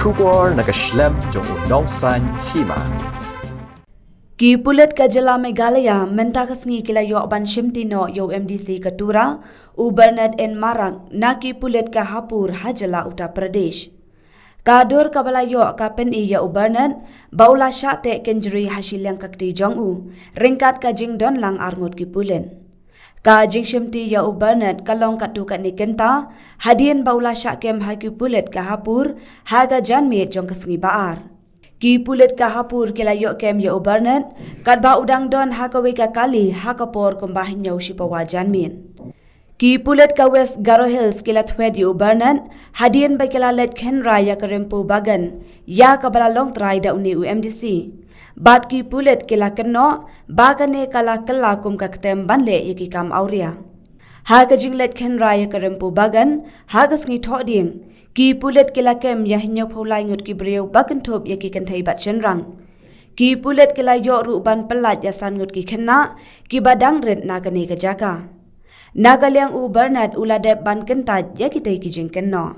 Shubor nakaslem jong unongsan hima. Ki pulet kajala Meghalaya mentakas ngi kila yo ban shimtino yo MDC Katura u Bernard N Marang na ki pulet ka hapur hajala Uttar Pradesh. Kadur kabala yo ka pen iya u Bernard baula syate kenjeri hasil yang kakti jong u ringkat ka jing don lang arngut ki pulen. Ka jing shimti ya u Bernard kalong katu kat ni kenta hadian baula syakem ha ki pulet ka hapur haga janmit jong kasngi baar. Ki pulet ka hapur kila yok kem ya u Bernard kat ba udang don ha ka weka kali ha ka por kumbahin nyau shipawa janmin. Ki pulet ka West Garo Hills kila thwed ya u Bernard hadian ba kila let khenra ya ka rempu bagan ya ka bala long try da uni u MDC. Bat ki pulet kila keno bagane kala kala kum ka ketem banle yaki kam auria. Ha ka jinglet khenra ya ka rempu bagan ha ka sngi tho ding. Ki pulet kila kem ya hinyo pholai ngut ki breu bakan thop yaki kan thai bat chenrang. Ki pulet kila yo ru ban pelat ya san ngut ki khenna ki badang ret na ka ne ka jaka. Nagaliang u Bernard uladep ban kentat yaki tai ki jing kenno.